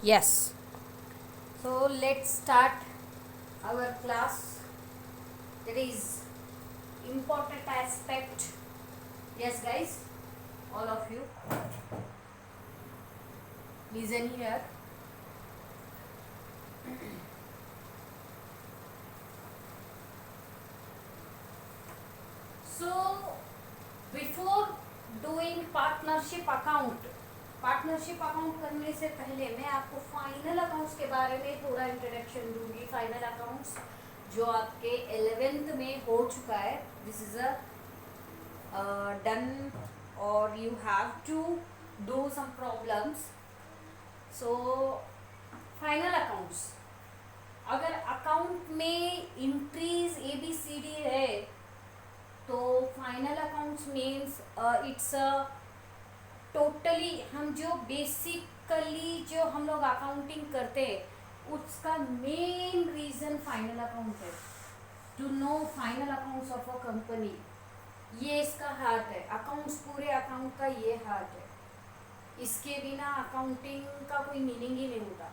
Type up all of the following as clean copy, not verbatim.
Yes. So let's start our class. That is important aspect. Yes, guys, all of you, listen here. So before doing partnership account करने से पहले मैं आपको final accounts के बारे में थोड़ा इंट्रोडक्शन दूंगी. फाइनल अकाउंट्स जो आपके 11th में हो चुका है, दिस इज अ डन और you have to do some problems. So final accounts, अगर अकाउंट में entries A B C D है तो final accounts means it's totally हम जो बेसिकली जो हम लोग अकाउंटिंग करते हैं उसका मेन रीजन फाइनल अकाउंट है. To know final accounts of a company, ये इसका हार्ट है. अकाउंट्स, पूरे अकाउंट का ये हार्ट है. इसके बिना अकाउंटिंग का कोई मीनिंग ही नहीं होता.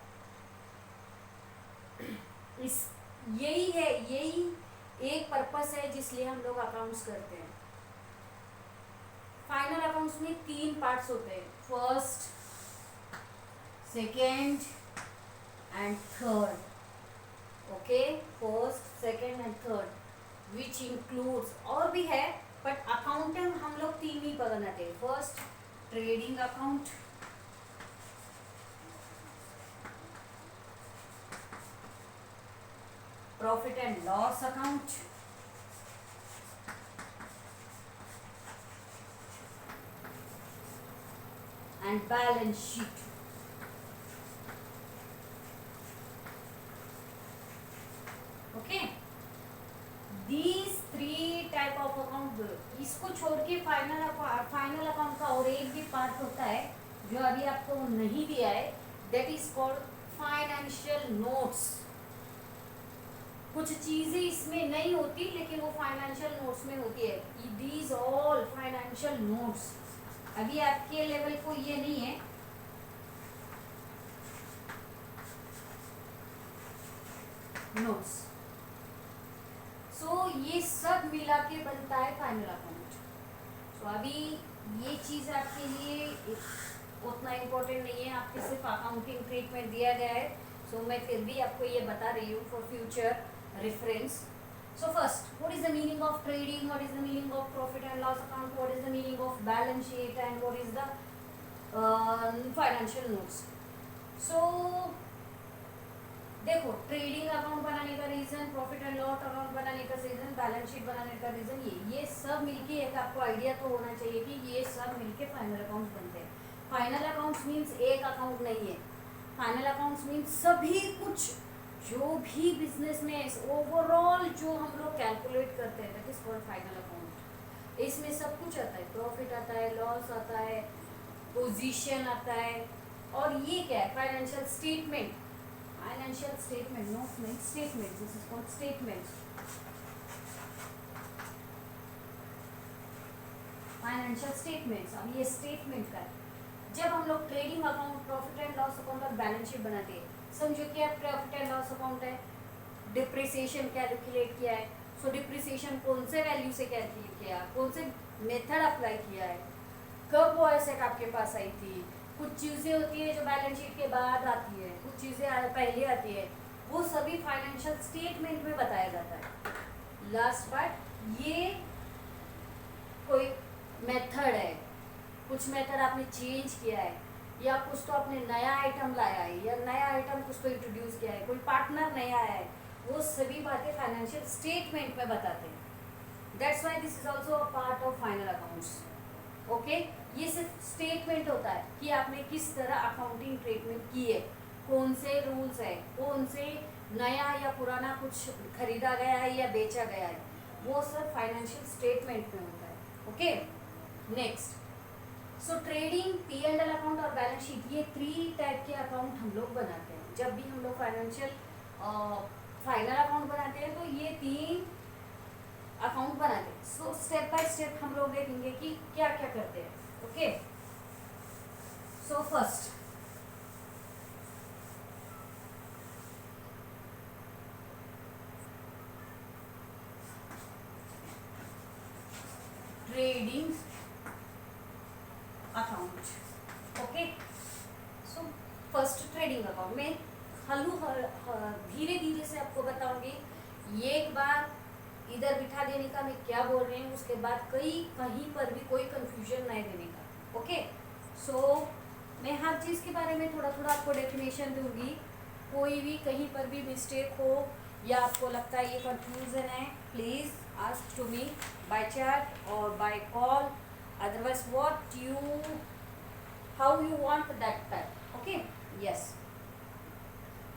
इस यही है, यही एक पर्पस है जिसलिए हम लोग अकाउंट्स करते हैं. फाइनल अकाउंट्स में 3 पार्ट्स होते हैं, first, second and third. Okay, first, second and third which includes, और भी है बट अकाउंटिंग हम लोग 3 ही बनाते हैं. First trading account, profit and loss account, and balance sheet. Okay, these 3 type of account. इसको छोड़ के फाइनल अकाउंट का और एक भी पार्ट होता है जो अभी आपको नहीं दिया है, that is called financial notes. कुछ चीजें इसमें नहीं होती लेकिन वो फाइनेंशियल नोट्स में होती है. these all फाइनेंशियल नोट्स, अभी आपके लेवल को ये नहीं है. नोट्स, सो ये सब मिला के बनता है फाइनल अकाउंट. तो अभी ये चीज आपके लिए उतना इम्पोर्टेंट नहीं है, आपके सिर्फ अकाउंटिंग ट्रीटमेंट दिया गया है. सो मैं फिर भी आपको ये बता रही हूँ for future reference. So first, what is the meaning of trading? What is the meaning of profit and loss account? What is the meaning of balance sheet? And what is the financial notes? So देखो, trading account बनाने का reason, profit and loss account बनाने का reason, balance sheet बनाने का reason, ये सब मिलके एक आपको आइडिया तो होना चाहिए कि ये सब मिलके फाइनल अकाउंट बनते हैं. फाइनल अकाउंट्स मीन्स एक अकाउंट नहीं है. फाइनल अकाउंट्स मीन्स सभी कुछ जो भी बिजनेस में ओवरऑल जो हम लोग कैलकुलेट करते हैं, that is called final account. इसमें सब कुछ आता है, प्रॉफिट आता है, लॉस आता है, पोजीशन आता है, और ये क्या है, financial statement. Financial statement, not mean statement, this is called statement. Financial statements, अब ये स्टेटमेंट का है. जब हम लोग trading account, profit and loss account और बैलेंस शीट बनाते हैं, समझो कि आप प्रॉफिट एंड लॉस अकाउंट है, डिप्रिसिएशन कैलकुलेट किया है. सो डिप्रिसिएशन कौन से वैल्यू से कैलकुलेट किया, कौन से मेथड अप्लाई किया है, कब वो एसेट आपके पास आई थी. कुछ चीज़ें होती है जो बैलेंस शीट के बाद आती है, कुछ चीज़ें पहले आती है, वो सभी फाइनेंशियल स्टेटमेंट में बताया जाता है. लास्ट पार्ट, ये कोई मेथड है, कुछ मेथड आपने चेंज किया है, या कुछ तो आपने नया आइटम लाया है, या नया आइटम कुछ तो इंट्रोड्यूस किया है, कोई पार्टनर नया आया है, वो सभी बातें फाइनेंशियल स्टेटमेंट में बताते हैं. That's why this is also a part of final accounts. Okay, ये सिर्फ स्टेटमेंट होता है कि आपने किस तरह अकाउंटिंग ट्रीटमेंट की है, कौन से रूल्स है, कौन से नया या पुराना कुछ खरीदा गया है या बेचा गया है, वो सब फाइनेंशियल स्टेटमेंट में होता है. Okay, next. So trading, P and L account और बैलेंस शीट, ये 3 टाइप के अकाउंट हम लोग बनाते हैं. जब भी हम लोग फाइनल अकाउंट बनाते हैं तो ये 3 अकाउंट बनाते हैं. सो स्टेप बाय स्टेप हम लोग देखेंगे कि क्या क्या करते हैं. Okay, so first trading account. Okay, so first trading account में धीरे धीरे से आपको बताऊंगी. एक बार इधर बिठा देने का मैं क्या बोल रही हूँ, उसके बाद कहीं पर भी कोई कंफ्यूजन नहीं देने का. ओके, सो मैं हर चीज़ के बारे में थोड़ा थोड़ा आपको डेफिनेशन दूंगी. कोई भी कहीं पर भी मिस्टेक हो या आपको लगता है ये कंफ्यूजन है, please ask to me by chat और by call. Otherwise how you want that type. Okay, yes.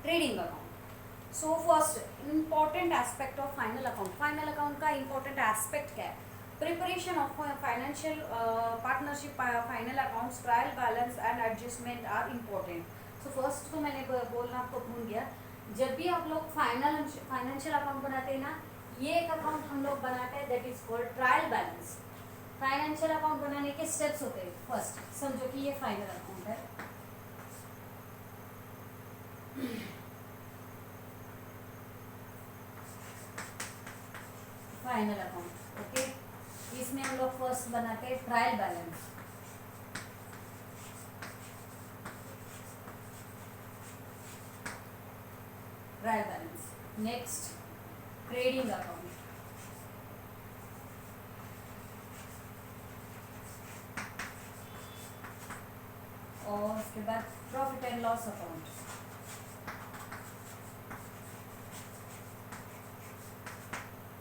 Trading account. So first important aspect of final account. Final account का इम्पॉर्टेंट एस्पेक्ट क्या है? Preparation of financial partnership final accounts, trial balance and adjustment are important. So first तो मैंने बोलना आपको भूल गया. जब भी आप लोग फाइनेंशियल अकाउंट बनाते हैं ना, ये एक अकाउंट हम लोग बनाते हैं that is called trial balance. Financial account बनाने के स्टेप्स होते हैं. फर्स्ट समझो कि ये फाइनल अकाउंट है. Final account. ओके, इसमें हम लोग फर्स्ट बनाते हैं trial balance. Trial balance. Next trading account. और उसके बाद प्रॉफिट एंड लॉस अकाउंट.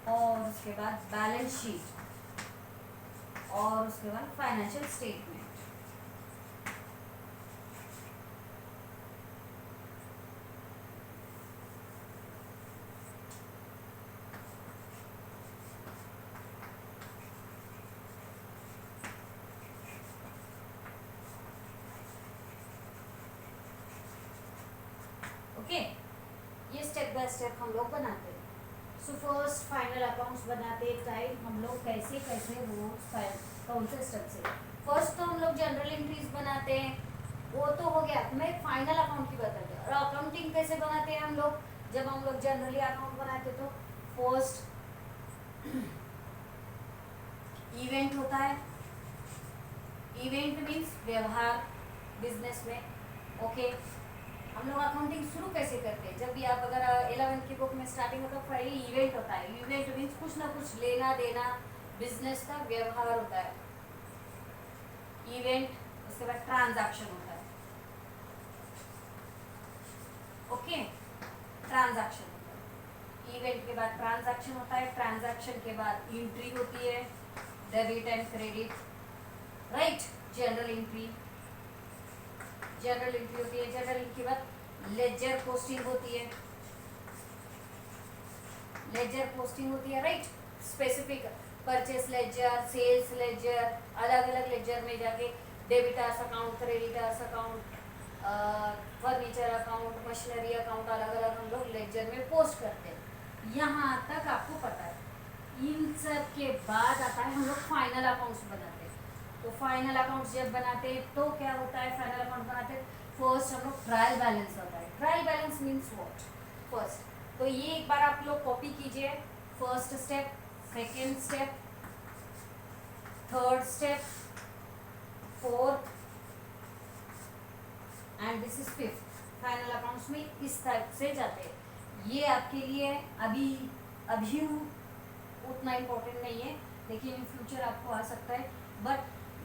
और उसके बाद बैलेंस शीट. और उसके बाद फाइनेंशियल स्टेटमेंट. ओके, ये स्टेप बाय स्टेप हम लोग बनाते हैं. सो फर्स्ट फाइनल अकाउंट्स बनाते टाइम हम लोग कैसे कैसे वो कौन से स्टेप से. फर्स्ट तो हम लोग जनरल एंट्रीज बनाते हैं, वो तो हो गया. मैं फाइनल अकाउंट की बताती हूँ. और अकाउंटिंग कैसे बनाते हैं हम लोग? जब हम लोग जनरली अकाउंट बनाते तो फर्स्ट इवेंट होता है. इवेंट मीन्स व्यवहार बिजनेस में. ओके, हम लोग अकाउंटिंग शुरू कैसे करते हैं? जब भी आप अगर 11th की बुक में स्टार्टिंग में तो पहले इवेंट होता है. इवेंट मीन्स कुछ ना कुछ लेना देना, बिजनेस का व्यवहार होता है इवेंट. उसके बाद ट्रांजैक्शन होता है. ओके, ट्रांजैक्शन होता है. इवेंट के बाद ट्रांजैक्शन होता है. ट्रांजैक्शन के बाद एंट्री होती है, debit and credit. Right, general entry. General entry होती है. जनरल एंट्री के बाद लेजर पोस्टिंग होती है. लेजर पोस्टिंग होती है. Right, specific purchase ledger, sales ledger, अलग अलग लेजर में जाके debtors account, creditors account, furniture account, machinery account, अलग अलग हम लोग लेजर में पोस्ट करते हैं. यहाँ तक आपको पता है. इन सब के बाद आता है हम लोग फाइनल अकाउंट्स बनाते हैं. तो फाइनल अकाउंट्स जब बनाते हैं तो क्या होता है? फाइनल अकाउंट बनाते हैं फर्स्ट हम लोग ट्रायल बैलेंस होता है. Trial balance means what? First तो ये एक बार आप लोग कॉपी कीजिए. First step, second step, third step, fourth and this is fifth. Final accounts में इस टाइप से जाते हैं. ये आपके लिए अभी उतना इम्पोर्टेंट नहीं है, लेकिन इन फ्यूचर आपको आ सकता है. बट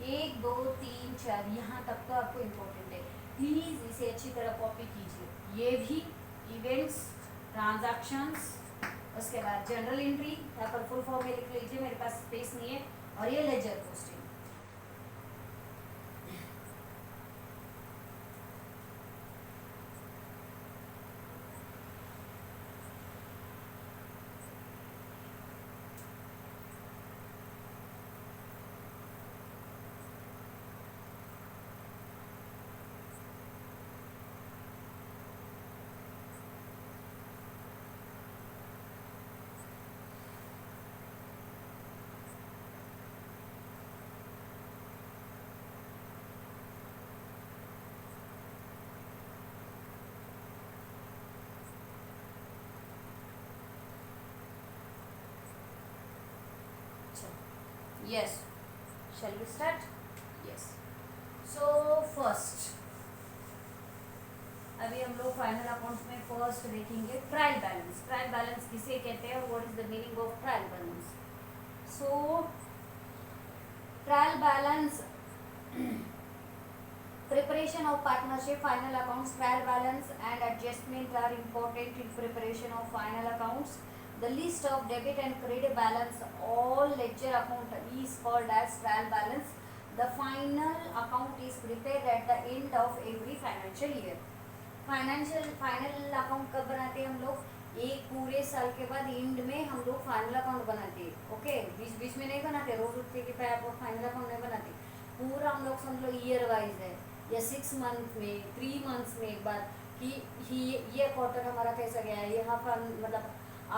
1 2 3 4 यहाँ तक तो आपको इम्पोर्टेंट है. प्लीज़ इसे अच्छी तरह कॉपी कीजिए. ये भी इवेंट्स, ट्रांजैक्शंस, उसके बाद जनरल एंट्री, यहाँ पर फुल फॉर्म में लिख लीजिए, मेरे पास स्पेस नहीं है. और ये ledger posting. Yes, shall we start? Yes. So first, अभी हम लोग फाइनल अकाउंट्स में फर्स्ट देखेंगे ट्रायल बैलेंस. ट्रायल बैलेंस किसे कहते हैं और what is the meaning of trial balance? So trial balance, preparation of partnership final accounts. Trial balance and adjustment are important in preparation of final accounts. The list of debit and credit balance all ledger account is called as trial balance. The final account is prepared at the end of every financial year. Final account कब बनाते हैं हम लोग? एक पूरे साल के बाद एंड में हम लोग फाइनल अकाउंट बनाते हैं. ओके, बीच बीच में नहीं बनाते, रोज उठते कि फाइनल अकाउंट नहीं बनाते. पूरा हम लोग समझ लो ईयर वाइज है या 6 मंथ में 3 मंथ्स में एक बार कि ये क्वार्टर हमारा कैसा गया, ये हाफ मतलब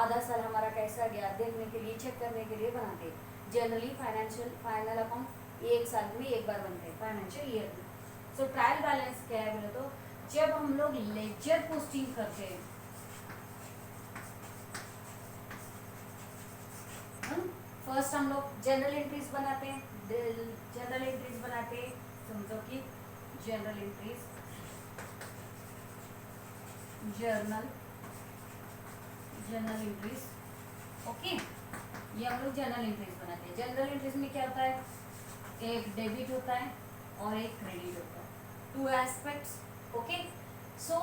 आधा साल हमारा कैसा गया देखने के लिए, चेक करने के लिए बनाते हैं. जनरली फाइनल अकाउंट एक साल में एक बार बनते हैं फाइनेंशियल ईयर में. सो ट्रायल बैलेंस क्या है बोले तो जब हम लोग लेजर पोस्टिंग करते हैं, फर्स्ट हम लोग जनरल एंट्रीज बनाते हैं. जनरल एंट्रीज बनाते हैं, समझो कि general entries, journal entries. Okay, ये हम लोग जनरल एंट्रीज बनाते हैं. जनरल एंट्रीज में क्या होता है? एक डेबिट होता है और एक क्रेडिट होता है, 2 एस्पेक्ट्स. ओके, सो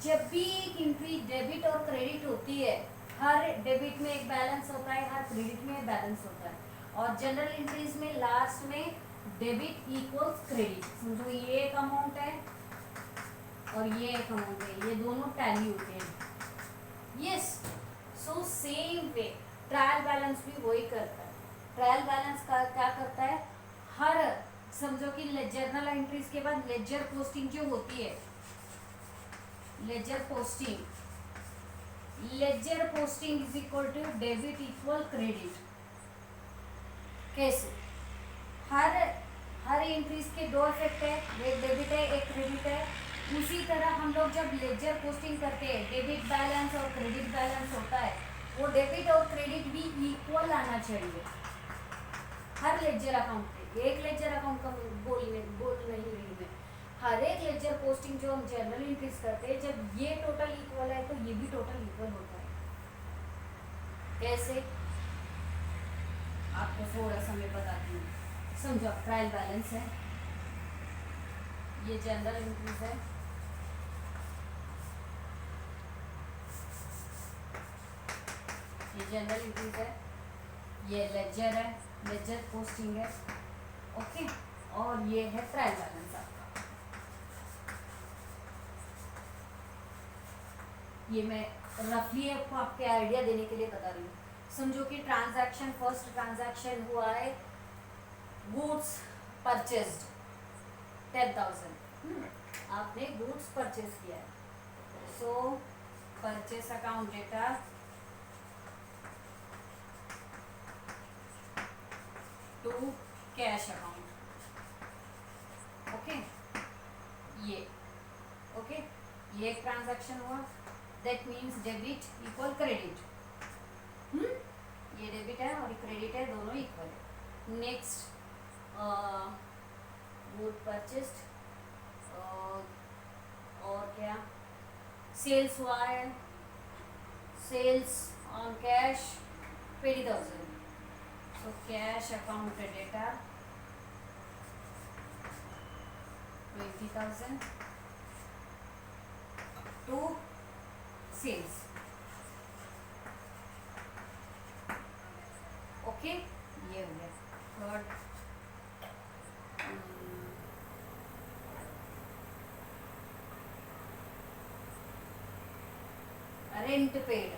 जब भी एक एंट्री डेबिट और क्रेडिट होती है, हर डेबिट में एक बैलेंस होता है, हर क्रेडिट में बैलेंस होता है. और जनरल एंट्रीज में लास्ट में डेबिट इक्वल्स क्रेडिट. समझो ये एक अमाउंट है और ये एक अमाउंट है, ये दोनों टैली होते हैं. Yes, so same way trial balance भी वही करता है. ट्रायल बैलेंस का क्या करता है? हर समझो कि जर्नल एंट्रीज के बाद लेजर पोस्टिंग जो होती है, ledger posting is equal to debit equal credit. कैसे? हर एंट्रीज के 2 इफेक्ट है, एक डेबिट है एक क्रेडिट है. उसी तरह हम लोग जब लेजर पोस्टिंग करते हैं, डेबिट बैलेंस और क्रेडिट बैलेंस होता है, वो डेबिट और क्रेडिट भी इक्वल आना चाहिए हर लेजर अकाउंट पे. एक लेजर अकाउंट का बोल नहीं रही मैं, हर एक लेजर पोस्टिंग जो हम जर्नल एंट्रीज करते हैं, जब ये टोटल इक्वल है तो ये भी टोटल इक्वल होता है. कैसे? आपको थोड़ा सा मैं बताती हूँ. समझो ट्रायल बैलेंस है, ये जनरल एंट्रीज है, ये जनरल एंट्रीज है, ये लेजर है, लेजर पोस्टिंग है. ओके, और ये है ट्रायल बैलेंस आपका. ये मैं रफली आपको आपके आइडिया देने के लिए बता रही हूँ. समझो कि ट्रांजैक्शन, फर्स्ट ट्रांजैक्शन हुआ है, गुड्स परचेज्ड 10,000. आपने गुड्स परचेज किया है. सो परचेस अकाउंट डेटा टू कैश अकाउंट. ओके, ये एक ट्रांजैक्शन हुआ. That means debit equal credit. ये डेबिट है और क्रेडिट है, दोनों इक्वल है. नेक्स्ट गुड परचेस्ड, और क्या, सेल्स हुआ है, sales on cash 20,000. So cash account डेटा 20,000 टू सेल्स. ओके, ये हो गया. Third rent paid,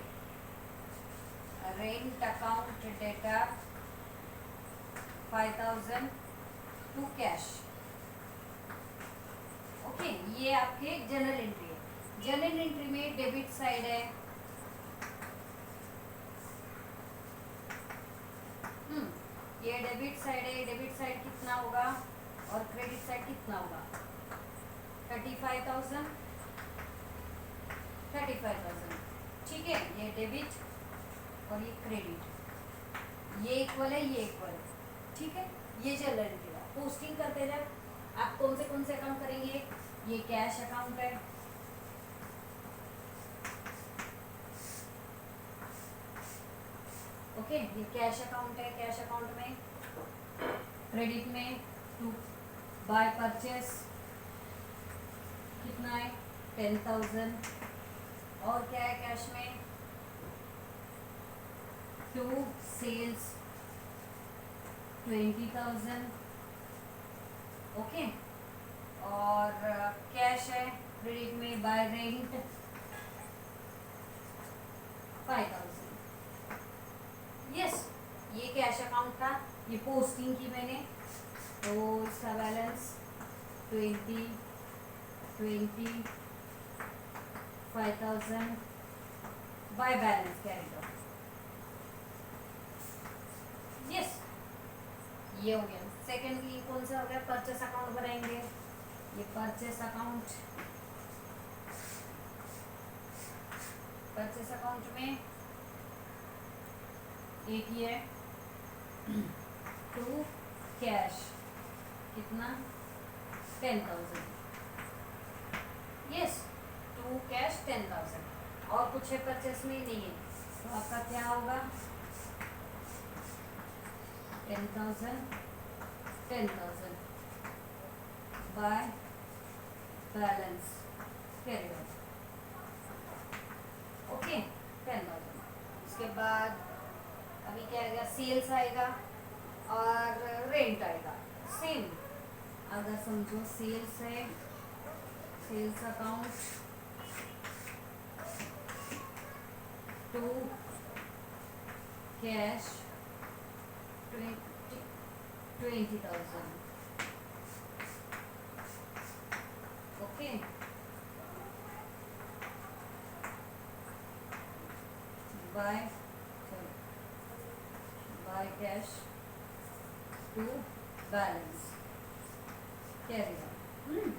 rent account डेटा 5,000 टू कैश. ओके, ये आपके जनरल एंट्री है. जनरल एंट्री में डेबिट साइड है, ये डेबिट साइड है. डेबिट साइड कितना होगा और क्रेडिट साइड कितना होगा? 35,000, 35,000. ठीक है, ये डेबिट और ये क्रेडिट, ये इक्वल है, ये इक्वल है. ठीक है, ये जनरल एंट्री है। पोस्टिंग करते जब आप कौन से अकाउंट करेंगे, ये कैश अकाउंट है, ओके ये कैश अकाउंट है। कैश अकाउंट में क्रेडिट में टू बाय परचेस कितना है 10,000, और क्या है कैश में टू सेल्स 20,000, ओके। और कैश है क्रेडिट में बाय रेंट 5,000। यस ये कैश अकाउंट था, ये पोस्टिंग की मैंने, तो इसका balance 20 5,000 by balance carried on. Yes ये हो गया। सेकेंडली कौन सा हो गया, परचेस अकाउंट बनाएंगे। ये परचेस अकाउंट, परचेस अकाउंट में एक ही है टू कैश कितना 10,000। यस टू कैश 10,000, और कुछ है परचेस में नहीं है, तो आपका क्या होगा 10,000 bye balance carry on, okay 10,000। उसके बाद अभी क्या आएगा, सेल्स आएगा और रेंट आएगा। सेम अगर समझो सेल्स है, sales account to cash 20,000, okay. By cash to balance carry on.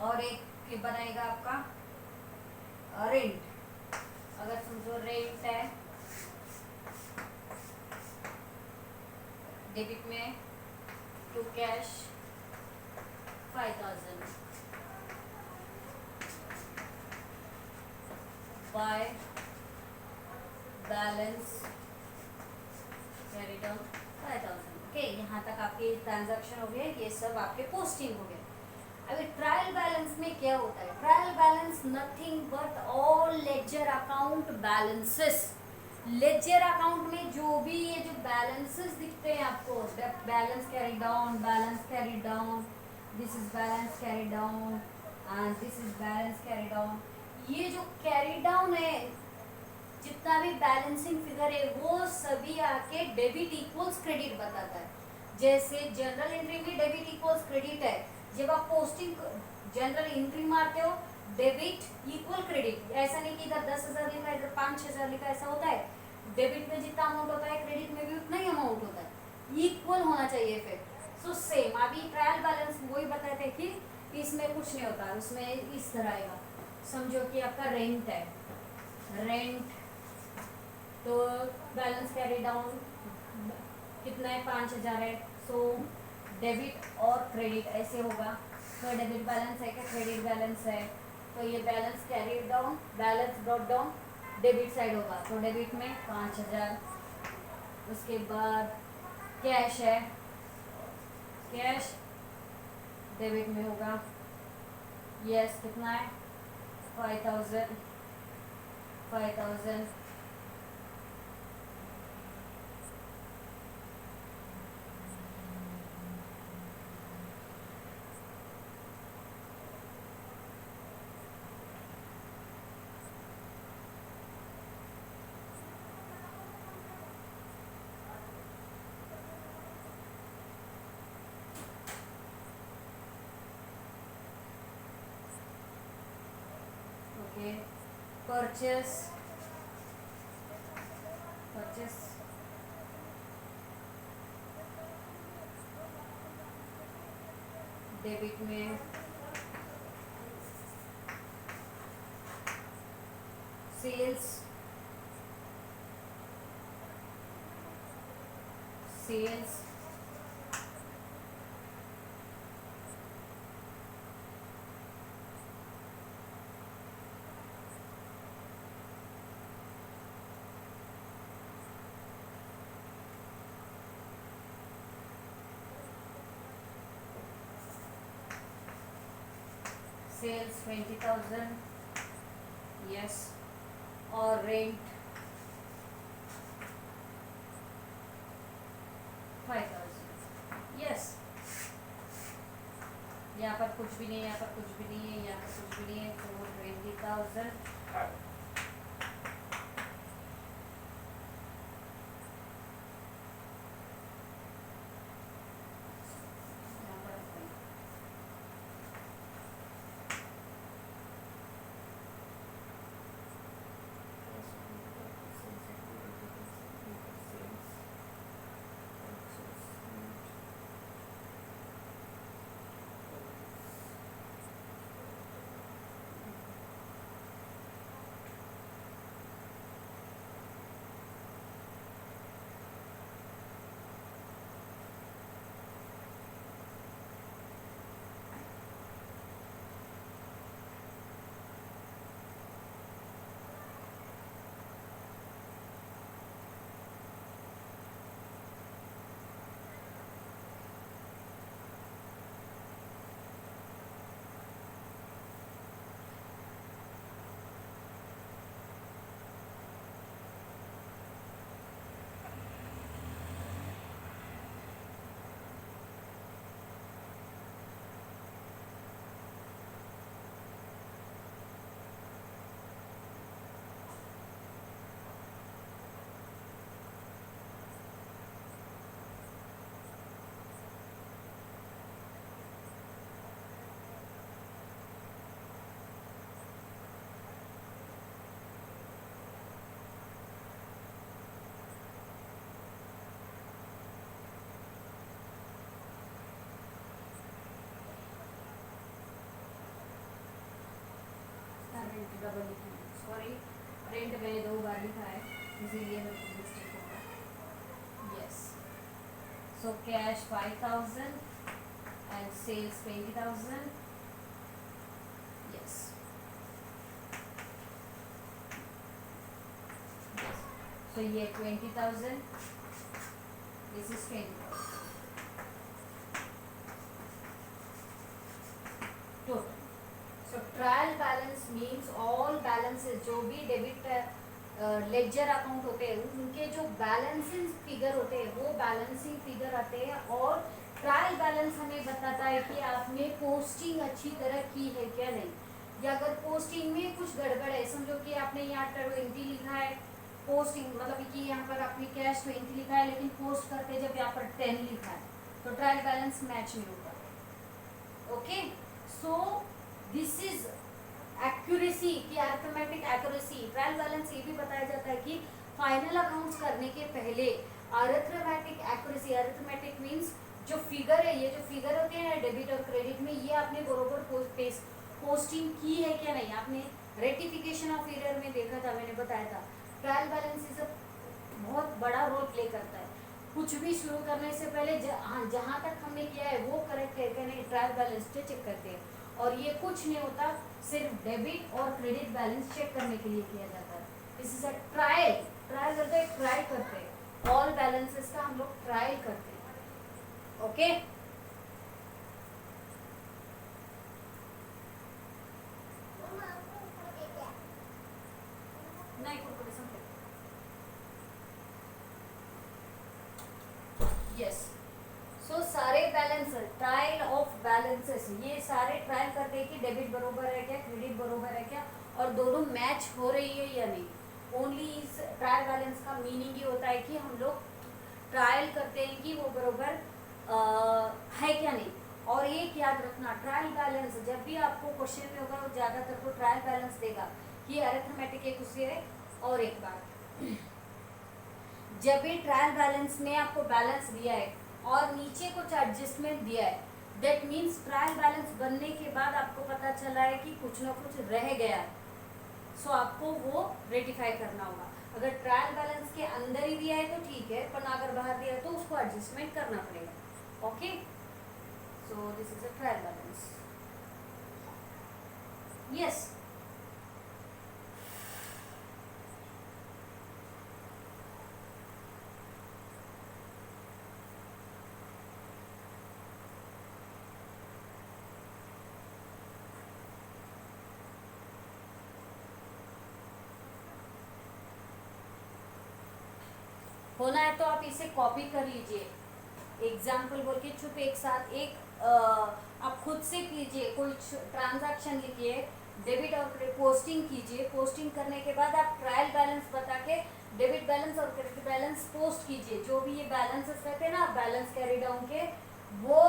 और एक बनाएगा आपका रेंट। अगर समझो रेंट है डेबिट में to cash 5,000 by balance carry down 5,000, okay. यहाँ तक आपके ट्रांजैक्शन हो गए, ये सब आपके पोस्टिंग हो गए। अभी ट्रायल बैलेंस में क्या होता है, trial balance nothing but all ledger account balances. Ledger account में जो भी ये जो बैलेंसेस दिखते हैं आपको, balance carry down, balance carry down, this is balance carry down and this is balance carry down, ये जो कैरी डाउन है जितना भी बैलेंसिंग फिगर है वो सभी आके डेबिट इक्वल्स क्रेडिट बताता है। जैसे जनरल एंट्री में डेबिट इक्वल्स क्रेडिट है, जब आप पोस्टिंग जनरल एंट्री मारते हो डेबिट इक्वल क्रेडिट, ऐसा नहीं कि इधर 10,000 लिखा है इधर 5,000 लिखा, ऐसा होता है। डेबिट में जितना अमाउंट होता है क्रेडिट में भी उतना ही अमाउंट होता है, इक्वल होना चाहिए फिर। सो सेम अभी ट्रायल बैलेंस वही बताए थे कि इसमें कुछ नहीं होता, उसमें इस तरह आएगा। समझो कि आपका रेंट है, रेंट तो बैलेंस कैरी डाउन कितना है 5,000 है, सो डेबिट और क्रेडिट ऐसे होगा। तो डेबिट बैलेंस है क्या क्रेडिट बैलेंस है, तो ये balance carry down, balance brought down debit side होगा, तो डेबिट में 5,000। उसके बाद कैश है, कैश डेबिट में होगा, यस कितना है 5,000 ओके। परचेस डेबिट में सेल्स सेल्स 20,000, यस, और रेंट 5,000, यस। यहाँ पर कुछ भी नहीं है, यहाँ पर कुछ भी नहीं है, यहाँ पर कुछ भी नहीं है, तो 20,000। डबल सॉरी, रेंट मैंने 2 बार लिखा है, इसीलिए मेरे को मिस्टेक होगा, yes. So cash 5,000 and sales 20,000, yes. So ये 20,000, this is 20,000 total. So trial balance means all balances, जो भी डेबिट लेजर अकाउंट होते हैं उनके जो बैलेंसिंग फिगर होते हैं वो बैलेंसिंग फिगर आते हैं, और ट्रायल बैलेंस हमें बताता है कि आपने पोस्टिंग अच्छी तरह की है क्या नहीं, या अगर पोस्टिंग में कुछ गड़बड़ है, समझो कि आपने यहाँ 20 लिखा है पोस्टिंग, मतलब कि यहाँ पर आपने कैश 20 लिखा है लेकिन पोस्ट करते जब यहाँ पर 10 लिखा है, तो ट्रायल बैलेंस मैच नहीं होगा। Okay, so this is accuracy की अरिथमेटिक एक्यूरेसी। ट्रायल बैलेंस ये भी बताया जाता है कि फाइनल अकाउंट्स करने के पहले अरिथमेटिक एक्यूरेसी, अरिथमेटिक मींस जो फिगर है, ये जो फिगर होते हैं डेबिट और क्रेडिट में, ये आपने बरोबर पोस्टिंग की है क्या नहीं, आपने रेटिफिकेशन ऑफ एरर में देखा था, मैंने बताया था। ट्रायल बैलेंस इज बहुत बड़ा रोल प्ले करता है। कुछ भी शुरू करने से पहले जहाँ तक हमने किया है वो करेक्ट है क्या नहीं, ट्रायल बैलेंस से चेक करते हैं। और ये कुछ नहीं होता, सिर्फ डेबिट और क्रेडिट बैलेंस चेक करने के लिए किया जाता है। This is a trial, trial करते हैं, ट्राई करते हैं, ऑल बैलेंसेस का हम लोग ट्रायल करते हैं। ओके, नहीं कुरकुरे समझे, यस। सो सारे बैलेंस, ट्रायल ऑफ बैलेंसेस, ये सारे ट्रायल करते हैं कि डेबिट बरोबर है क्या, क्रेडिट बरोबर है क्या, और दोनों मैच हो रही है या नहीं। ओनली इस ट्रायल बैलेंस का मीनिंग ये होता है कि हम लोग ट्रायल करते हैं कि वो बरोबर है क्या नहीं। और एक याद रखना, ट्रायल बैलेंस जब भी आपको क्वेश्चन में होगा वो ज़्यादातर तो ट्रायल बैलेंस देगा कि अरिथमेटिक एक उससे है। और एक बात, जब भी ट्रायल बैलेंस में आपको बैलेंस दिया है और नीचे कुछ एडजस्टमेंट दिया है, दैट मीन्स ट्रायल बैलेंस बनने के बाद आपको पता चला है कि कुछ ना कुछ रह गया है, सो आपको वो रेटिफाई करना होगा। अगर ट्रायल बैलेंस के अंदर ही दिया है तो ठीक है, पर अगर बाहर दिया है तो उसको एडजस्टमेंट करना पड़ेगा। Okay, so this is a trial balance. Yes, होना है तो आप इसे कॉपी कर लीजिए, एग्जाम्पल बोल के चुप एक साथ एक आप खुद से कीजिए, कोई ट्रांजैक्शन लिखिए, डेबिट और क्रेडिट पोस्टिंग कीजिए, पोस्टिंग करने के बाद आप ट्रायल बैलेंस बता के डेबिट बैलेंस और क्रेडिट बैलेंस पोस्ट कीजिए। जो भी ये बैलेंसेस रहते हैं ना बैलेंस कैरी डाउन के, वो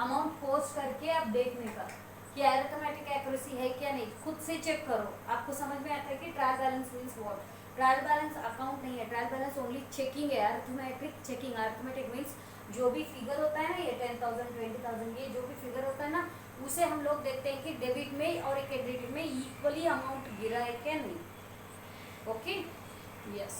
अमाउंट पोस्ट करके आप देखने का कि अरिथमेटिक एक्यूरेसी है क्या नहीं, खुद से चेक करो, आपको समझ में आता है कि trial balance means what. Trial balance account नहीं है, ट्रायल बैलेंस ओनली चेकिंग है, अरिथमेटिक चेकिंग। अरिथमेटिक मीन्स जो भी फिगर होता है ना, ये 10,000 20,000 ये जो भी फिगर होता है ना, उसे हम लोग देखते हैं कि डेबिट में और क्रेडिट में इक्वली अमाउंट गिरा है क्या नहीं। Okay, yes.